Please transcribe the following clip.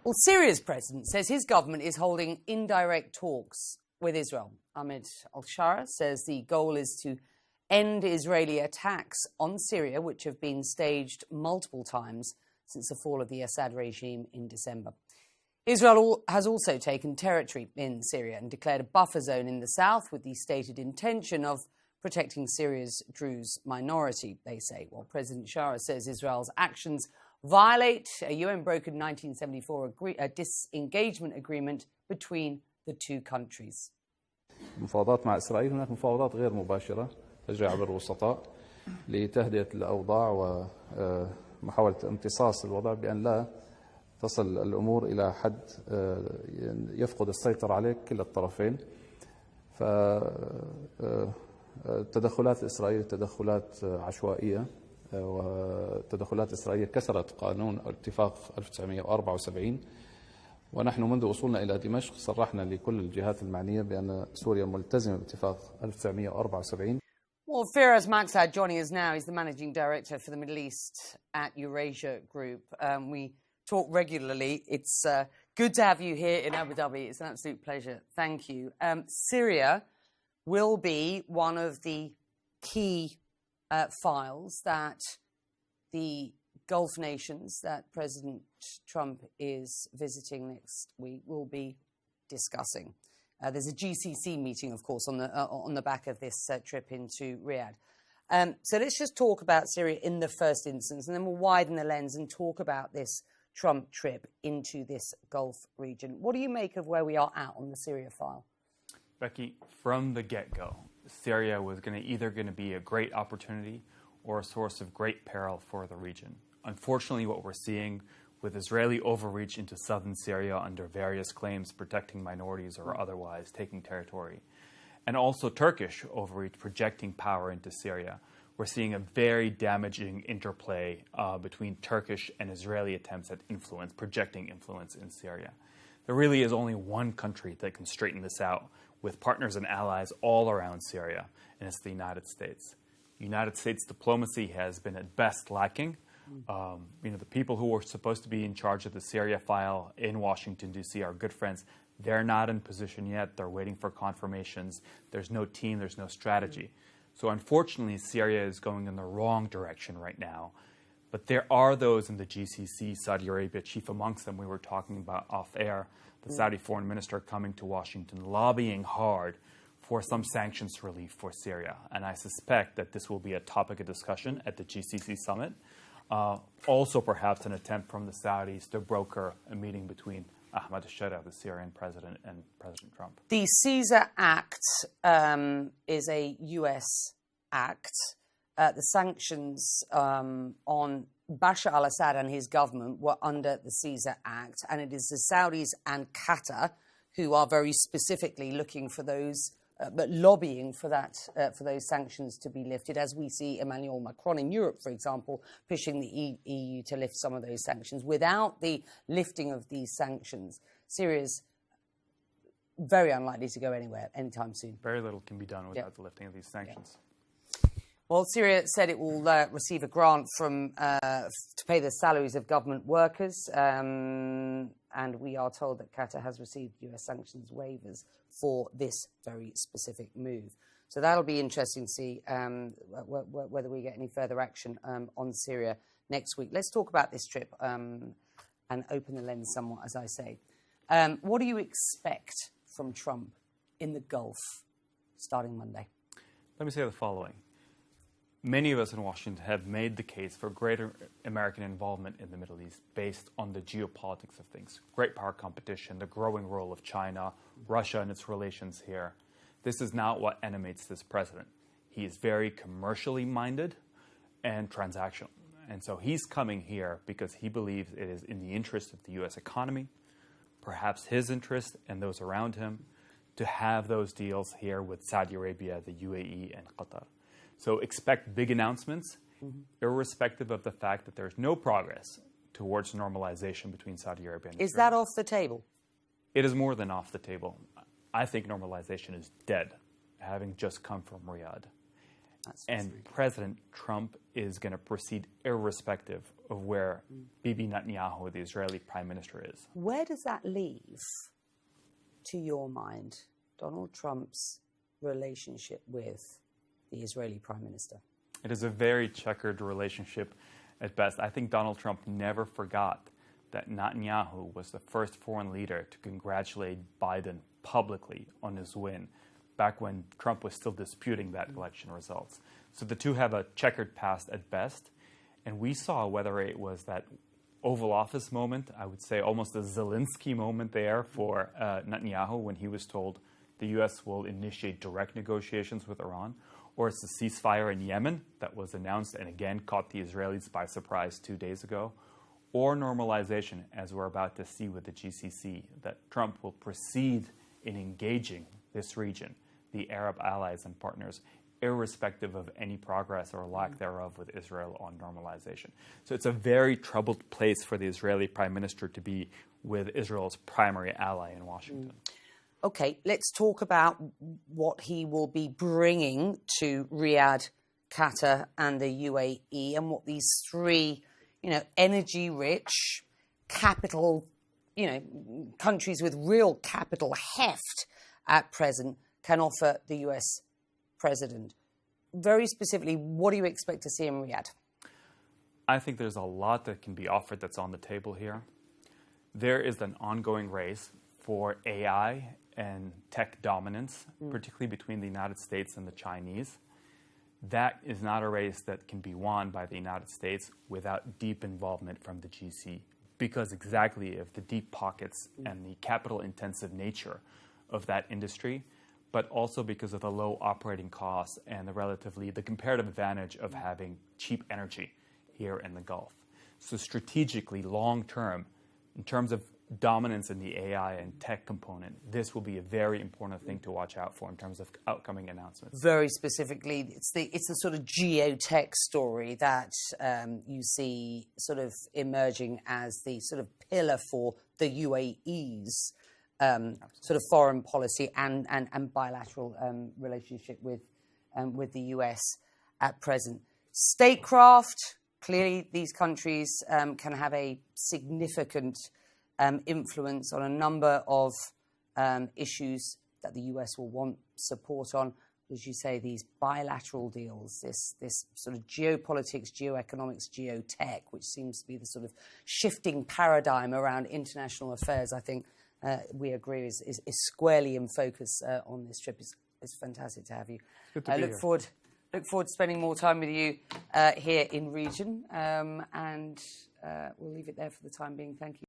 Well, Syria's president says his government is holding indirect talks with Israel. Ahmed al-Shara says the goal is to end Israeli attacks on Syria, which have been staged multiple times since the fall of the Assad regime in December. Israel has also taken territory in Syria and declared a buffer zone in the south with the stated intention of protecting Syria's Druze minority, they say. While President Shara says Israel's actions violate a UN-brokered 1974 disengagement agreement between the two countries. مفاوضات مع إسرائيل. هناك مفاوضات غير مباشرة تجري عبر الوسطاء لتهدئة الأوضاع ومحاولة امتصاص الوضع بأن لا تصل الأمور إلى حد يفقد السيطرة عليه كلا الطرفين. فتدخلات الإسرائيلية تدخلات عشوائية، وتدخلات إسرائيلية كسرت قانون اتفاق 1974. ونحن منذ وصولنا إلى دمشق صرحنا لكل الجهات المعنية بأن سوريا ملتزمة باتفاق 1974. Well, Fira's Maqsad joining us now. He's the managing director for the Middle East at Eurasia Group. We talk regularly. It's good to have you here in Abu Dhabi. It's an absolute pleasure. Thank you. Syria will be one of the key files that the Gulf nations that President Trump is visiting next week will be discussing. There's a GCC meeting, of course, on the back of this trip into Riyadh. So let's just talk about Syria in the first instance, and then we'll widen the lens and talk about this Trump trip into this Gulf region. What do you make of where we are at on the Syria file? Becky, from the get-go, Syria was either going to be a great opportunity or a source of great peril for the region. Unfortunately, what we're seeing with Israeli overreach into southern Syria under various claims protecting minorities or otherwise taking territory, and also Turkish overreach projecting power into Syria, we're seeing a very damaging interplay between Turkish and Israeli attempts at influence, projecting influence in Syria. There really is only one country that can straighten this out, with partners and allies all around Syria, and it's the United States. United States diplomacy has been at best lacking. The people who were supposed to be in charge of the Syria file in Washington, D.C. are good friends. They're not in position yet. They're waiting for confirmations. There's no team. There's no strategy. So unfortunately, Syria is going in the wrong direction right now. But there are those in the GCC, Saudi Arabia, chief amongst them we were talking about off air, the Saudi foreign minister coming to Washington, lobbying hard for some sanctions relief for Syria. And I suspect that this will be a topic of discussion at the GCC summit. Also perhaps an attempt from the Saudis to broker a meeting between Ahmed al-Shara, the Syrian president, and President Trump. The Caesar Act is a US act. The sanctions on Bashar al-Assad and his government were under the Caesar Act, and it is the Saudis and Qatar who are very specifically looking for those, but lobbying for that, for those sanctions to be lifted, as we see Emmanuel Macron in Europe, for example, pushing the EU to lift some of those sanctions. Without the lifting of these sanctions, Syria's very unlikely to go anywhere anytime soon. Very little can be done without the lifting of these sanctions. Yeah. Well, Syria said it will receive a grant to pay the salaries of government workers, and we are told that Qatar has received US sanctions waivers for this very specific move. So that'll be interesting to see whether we get any further action on Syria next week. Let's talk about this trip and open the lens somewhat, as I say. What do you expect from Trump in the Gulf starting Monday? Let me say the following. Many of us in Washington have made the case for greater American involvement in the Middle East based on the geopolitics of things. Great power competition, the growing role of China, Russia and its relations here. This is not what animates this president. He is very commercially minded and transactional. And so he's coming here because he believes it is in the interest of the U.S. economy, perhaps his interest and those around him, to have those deals here with Saudi Arabia, the UAE, and Qatar. So expect big announcements, irrespective of the fact that there's no progress towards normalization between Saudi Arabia and Israel. Is that off the table? It is more than off the table. I think normalization is dead, having just come from Riyadh. And President Trump is going to proceed irrespective of where Bibi Netanyahu, the Israeli prime minister, is. Where does that leave, to your mind, Donald Trump's relationship with the Israeli prime minister? It is a very checkered relationship at best. I think Donald Trump never forgot that Netanyahu was the first foreign leader to congratulate Biden publicly on his win, back when Trump was still disputing that election results. So the two have a checkered past at best. And we saw, whether it was that Oval Office moment, I would say almost a Zelensky moment there for Netanyahu when he was told the U.S. will initiate direct negotiations with Iran, or it's the ceasefire in Yemen that was announced and again caught the Israelis by surprise 2 days ago, or normalization, as we're about to see with the GCC, that Trump will proceed in engaging this region, the Arab allies and partners, irrespective of any progress or lack thereof with Israel on normalization. So it's a very troubled place for the Israeli prime minister to be with Israel's primary ally in Washington. Okay, let's talk about what he will be bringing to Riyadh, Qatar and the UAE, and what these three, energy-rich, capital, countries with real capital heft at present can offer the US president. Very specifically, what do you expect to see in Riyadh? I think there's a lot that can be offered that's on the table here. There is an ongoing race for AI and tech dominance, particularly between the United States and the Chinese. That is not a race that can be won by the United States without deep involvement from the GC, because exactly of the deep pockets and the capital-intensive nature of that industry, but also because of the low operating costs and the comparative advantage of having cheap energy here in the Gulf. So strategically, long-term, in terms of dominance in the AI and tech component, this will be a very important thing to watch out for in terms of upcoming announcements. Very specifically, it's the sort of geotech story that you see sort of emerging as the sort of pillar for the UAE's sort of foreign policy and bilateral relationship with the US at present. Statecraft, clearly these countries can have a significant influence on a number of issues that the US will want support on. As you say, these bilateral deals, this sort of geopolitics, geoeconomics, geotech, which seems to be the sort of shifting paradigm around international affairs, I think we agree is squarely in focus on this trip. It's fantastic to have you. Good to be here. Look forward to spending more time with you here in region, and we'll leave it there for the time being. Thank you.